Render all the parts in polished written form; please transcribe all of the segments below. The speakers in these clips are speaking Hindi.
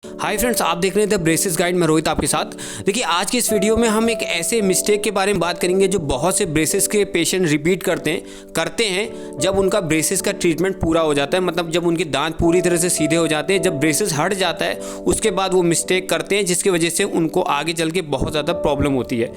हाय फ्रेंड्स, आप देख रहे थे ब्रेसेस गाइड में रोहित आपके साथ। देखिए, आज की इस वीडियो में हम एक ऐसे मिस्टेक के बारे में बात करेंगे जो बहुत से ब्रेसेस के पेशेंट रिपीट करते हैं जब उनका ब्रेसेस का ट्रीटमेंट पूरा हो जाता है, मतलब जब उनके दांत पूरी तरह से सीधे हो जाते हैं, जब ब्रेसेस हट जाता है उसके बाद वो मिस्टेक करते हैं जिसकी वजह से उनको आगे चल के बहुत ज़्यादा प्रॉब्लम होती है।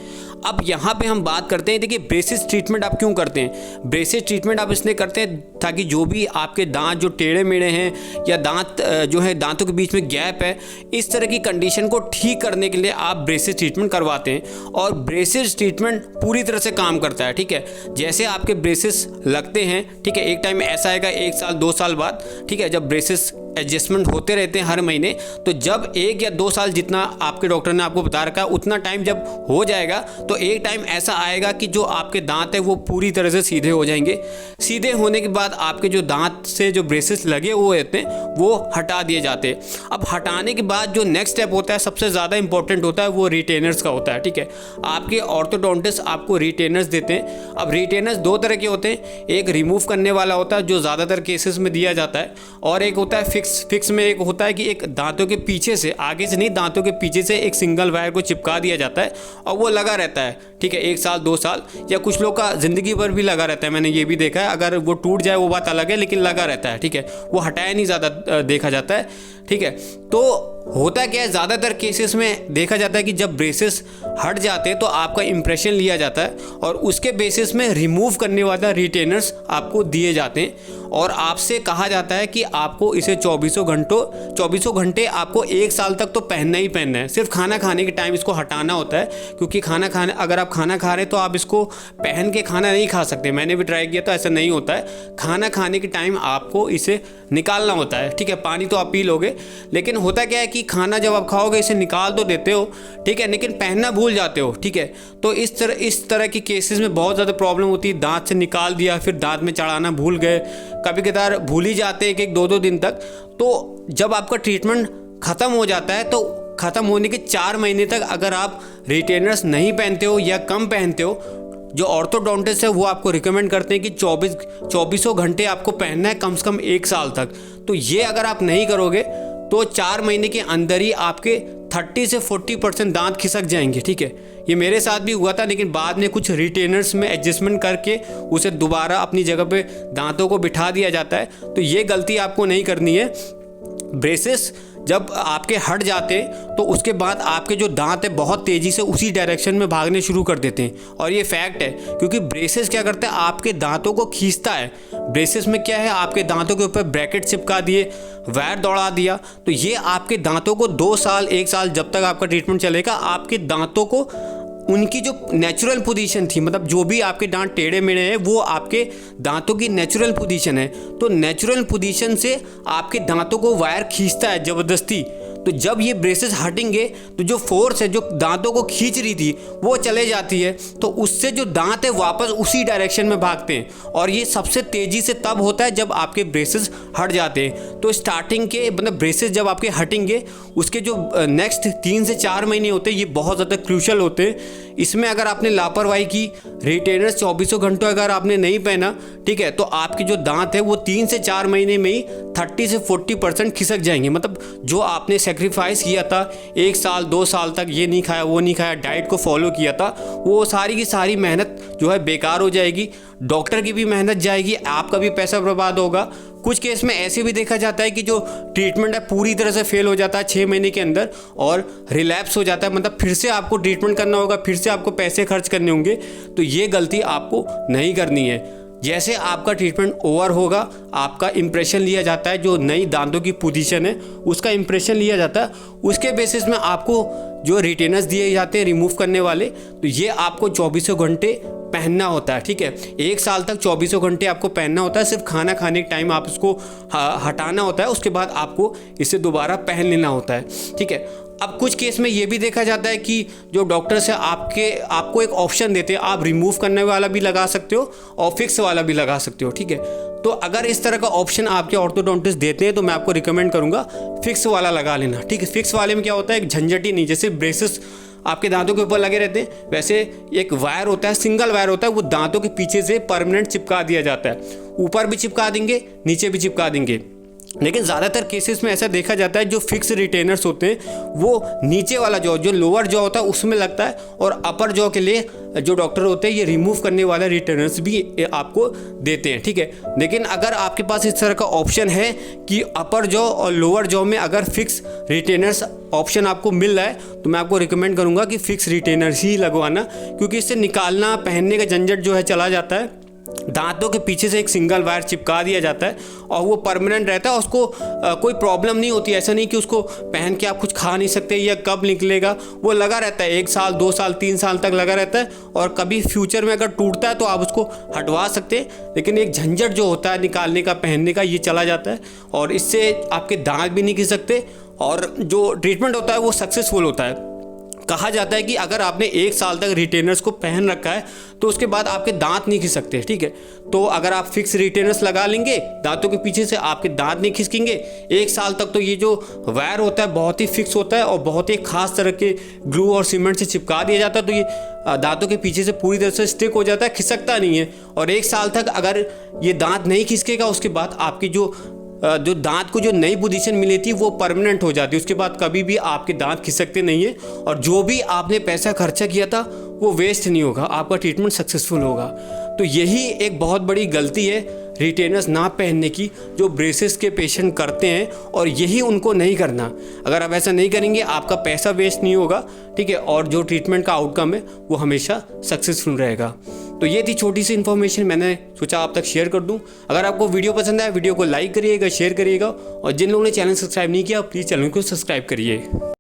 अब यहाँ पर हम बात करते हैं, देखिए ब्रेसेस ट्रीटमेंट आप क्यों करते हैं। ब्रेसेस ट्रीटमेंट आप इसलिए करते हैं ताकि जो भी आपके दाँत जो टेढ़े मेढ़े हैं या दाँत जो है दांतों के बीच में गैप है, इस तरह की कंडीशन को ठीक करने के लिए आप ब्रेसेस ट्रीटमेंट करवाते हैं। और ब्रेसेस ट्रीटमेंट पूरी तरह से काम करता है, ठीक है। जैसे आपके ब्रेसेस लगते हैं, ठीक है, एक टाइम ऐसा आएगा 1 साल 2 साल बाद, ठीक है, जब ब्रेसेस एडजस्टमेंट होते रहते हैं हर महीने, तो जब 1 या 2 साल जितना आपके डॉक्टर ने आपको बता रखा है उतना टाइम जब हो जाएगा तो एक टाइम ऐसा आएगा कि जो आपके दांत है वो पूरी तरह से सीधे हो जाएंगे। सीधे होने के बाद आपके जो दांत से जो ब्रेसेस लगे हुए होते हैं वो हटा दिए जाते हैं। अब हटाने के बाद जो नेक्स्ट स्टेप होता है सबसे ज़्यादा इंपॉर्टेंट होता है, वो रिटेनर्स का होता है, ठीक है। आपके ऑर्थोडोंटिस्ट आपको रिटेनर्स देते हैं। अब रिटेनर्स 2 तरह के होते हैं, एक रिमूव करने वाला होता है जो ज़्यादातर केसेस में दिया जाता है, और एक होता है फिक्स में एक होता है कि एक दांतों के पीछे से, आगे से नहीं, दांतों के पीछे से एक सिंगल वायर को चिपका दिया जाता है और वो लगा रहता है, ठीक है, 1 साल 2 साल या कुछ लोग का ज़िंदगी भर भी लगा रहता है। मैंने ये भी देखा है, अगर वो टूट जाए वो बात अलग है, लेकिन लगा रहता है, ठीक है, वो हटाया नहीं ज़्यादा देखा जाता है, ठीक है। तो होता क्या है, ज़्यादातर केसेस में देखा जाता है कि जब ब्रेसेस हट जाते हैं तो आपका इंप्रेशन लिया जाता है और उसके बेसिस में रिमूव करने वाला रिटेनर्स आपको दिए जाते हैं और आपसे कहा जाता है कि आपको इसे 24 घंटे आपको 1 साल तक तो पहनना ही पहनना है। सिर्फ खाना खाने के टाइम इसको हटाना होता है, क्योंकि अगर आप खाना खा रहे हैं तो आप इसको पहन के खाना नहीं खा सकते। मैंने भी ट्राई किया तो ऐसा नहीं होता है। खाना खाने के टाइम आपको इसे निकालना होता है, ठीक है। पानी तो आप पी लोगे, लेकिन होता क्या है कि खाना जब आप खाओगे इसे निकाल तो देते हो, ठीक है, लेकिन पहनना भूल जाते हो, ठीक है। तो इस तरह की केसेस में बहुत ज़्यादा प्रॉब्लम होती है। दांत से निकाल दिया, फिर दांत में चढ़ाना भूल गए, कभी कभार भूल ही जाते हैं 1-2 दिन तक। तो जब आपका ट्रीटमेंट ख़त्म हो जाता है तो ख़त्म होने के 4 महीने तक अगर आप रिटेनर्स नहीं पहनते हो या कम पहनते हो, जो ऑर्थोडोंटिस्ट है वो आपको रिकमेंड करते हैं कि 24 घंटे आपको पहनना है कम से कम 1 साल तक। तो ये अगर आप नहीं करोगे तो 4 महीने के अंदर ही आपके 30 से 40% दांत खिसक जाएंगे, ठीक है। ये मेरे साथ भी हुआ था, लेकिन बाद में कुछ रिटेनर्स में एडजस्टमेंट करके उसे दोबारा अपनी जगह पे दांतों को बिठा दिया जाता है। तो ये गलती आपको नहीं करनी है। ब्रेसेस जब आपके हट जाते हैं तो उसके बाद आपके जो दांत है बहुत तेज़ी से उसी डायरेक्शन में भागने शुरू कर देते हैं, और ये फैक्ट है, क्योंकि ब्रेसेस क्या करता है, आपके दांतों को खींचता है। ब्रेसेस में क्या है, आपके दांतों के ऊपर ब्रैकेट चिपका दिए, वायर दौड़ा दिया, तो ये आपके दांतों को 2 साल 1 साल जब तक आपका ट्रीटमेंट चलेगा, आपके दांतों को उनकी जो नेचुरल पोजीशन थी, मतलब जो भी आपके दांत टेढ़े मेढ़े हैं वो आपके दांतों की नेचुरल पोजीशन है। तो नेचुरल पोजीशन से आपके दांतों को वायर खींचता है ज़बरदस्ती। तो जब ये ब्रेसेस हटेंगे तो जो फोर्स है जो दांतों को खींच रही थी वो चले जाती है, तो उससे जो दांत है वापस उसी डायरेक्शन में भागते हैं, और ये सबसे तेज़ी से तब होता है जब आपके ब्रेसेस हट जाते हैं। तो स्टार्टिंग के मतलब ब्रेसेस जब आपके हटेंगे उसके जो नेक्स्ट 3 से 4 महीने होते हैं ये बहुत ज़्यादा क्रूशल होते हैं। इसमें अगर आपने लापरवाही की, रिटेनर्स 24 घंटों अगर आपने नहीं पहना, ठीक है, तो आपके जो दांत है वो 3 से 4 महीने में ही 30 से 40% खिसक जाएंगे। मतलब जो आपने सेक्रीफाइस किया था 1 साल 2 साल तक, ये नहीं खाया वो नहीं खाया, डाइट को फॉलो किया था, वो सारी की सारी मेहनत जो है बेकार हो जाएगी। डॉक्टर की भी मेहनत जाएगी, आपका भी पैसा बर्बाद होगा। कुछ केस में ऐसे भी देखा जाता है कि जो ट्रीटमेंट है पूरी तरह से फेल हो जाता है 6 महीने के अंदर और रिलैप्स हो जाता है, मतलब फिर से आपको ट्रीटमेंट करना होगा, फिर से आपको पैसे खर्च करने होंगे। तो ये गलती आपको नहीं करनी है। जैसे आपका ट्रीटमेंट ओवर होगा, आपका इंप्रेशन लिया जाता है, जो नई दांतों की पोजीशन है उसका इंप्रेशन लिया जाता है, उसके बेसिस में आपको जो रिटेनर्स दिए जाते हैं रिमूव करने वाले, तो ये आपको 24 घंटे पहनना होता है, ठीक है। 1 साल तक 24 घंटे आपको पहनना होता है। सिर्फ खाना खाने के टाइम आप इसको हटाना होता है, उसके बाद आपको इसे दोबारा पहन लेना होता है, ठीक है। अब कुछ केस में ये भी देखा जाता है कि जो डॉक्टर्स है आपको एक ऑप्शन देते हैं, आप रिमूव करने वाला भी लगा सकते हो और फिक्स वाला भी लगा सकते हो, ठीक है। तो अगर इस तरह का ऑप्शन आपके ऑर्थोडोंटिस्ट देते हैं तो मैं आपको रिकमेंड करूंगा फिक्स वाला लगा लेना, ठीक है। फिक्स वाले में क्या होता है, एक झंझट ही नहीं, जैसे ब्रेसेस आपके दांतों के ऊपर लगे रहते हैं वैसे एक वायर होता है, सिंगल वायर होता है, वो दांतों के पीछे से परमानेंट चिपका दिया जाता है। ऊपर भी चिपका देंगे, नीचे भी चिपका देंगे, लेकिन ज़्यादातर केसेस में ऐसा देखा जाता है जो फिक्स रिटेनर्स होते हैं वो नीचे वाला जॉ जो लोअर जॉ होता है उसमें लगता है, और अपर जॉ के लिए जो डॉक्टर होते हैं ये रिमूव करने वाला रिटेनर्स भी आपको देते हैं, ठीक है। लेकिन अगर आपके पास इस तरह का ऑप्शन है कि अपर जॉ और लोअर जॉ में अगर फिक्स रिटेनर्स ऑप्शन आपको मिल रहा है तो मैं आपको रिकमेंड करूँगा कि फिक्स रिटेनर्स ही लगवाना, क्योंकि इससे निकालना पहनने का झंझट जो है चला जाता है। दांतों के पीछे से एक सिंगल वायर चिपका दिया जाता है और वो परमानेंट रहता है, उसको कोई प्रॉब्लम नहीं होती। ऐसा नहीं कि उसको पहन के आप कुछ खा नहीं सकते या कब निकलेगा, वो लगा रहता है 1 साल 2 साल 3 साल तक लगा रहता है, और कभी फ्यूचर में अगर टूटता है तो आप उसको हटवा सकते हैं। लेकिन एक झंझट जो होता है निकालने का पहनने का ये चला जाता है, और इससे आपके दांत भी नहीं खिस सकते, और जो ट्रीटमेंट होता है वो सक्सेसफुल होता है। कहा जाता है कि अगर आपने 1 साल तक रिटेनर्स को पहन रखा है तो उसके बाद आपके दांत नहीं खिस सकते, ठीक है। तो अगर आप फिक्स रिटेनर्स लगा लेंगे दांतों के पीछे से, आपके दांत नहीं खिसकेंगे 1 साल तक। तो ये जो वायर होता है बहुत ही फिक्स होता है और बहुत ही खास तरह के ग्लू और सीमेंट से चिपका दिया जाता है, तो ये दांतों के पीछे से पूरी तरह से स्टिक हो जाता है, खिसकता नहीं है। और 1 साल तक अगर ये दांत नहीं खिसकेगा उसके बाद आपकी जो दांत को जो नई पोजीशन मिली थी वो परमानेंट हो जाती है, उसके बाद कभी भी आपके दांत खिसकते नहीं है, और जो भी आपने पैसा खर्चा किया था वो वेस्ट नहीं होगा, आपका ट्रीटमेंट सक्सेसफुल होगा। तो यही एक बहुत बड़ी गलती है रिटेनर्स ना पहनने की जो ब्रेसेस के पेशेंट करते हैं, और यही उनको नहीं करना। अगर आप ऐसा नहीं करेंगे आपका पैसा वेस्ट नहीं होगा, ठीक है, और जो ट्रीटमेंट का आउटकम है वो हमेशा सक्सेसफुल रहेगा। तो ये थी छोटी सी इन्फॉर्मेशन, मैंने सोचा आप तक शेयर कर दूं। अगर आपको वीडियो पसंद आया वीडियो को लाइक करिएगा, शेयर करिएगा, और जिन लोगों ने चैनल सब्सक्राइब नहीं किया प्लीज़ चैनल को सब्सक्राइब करिए।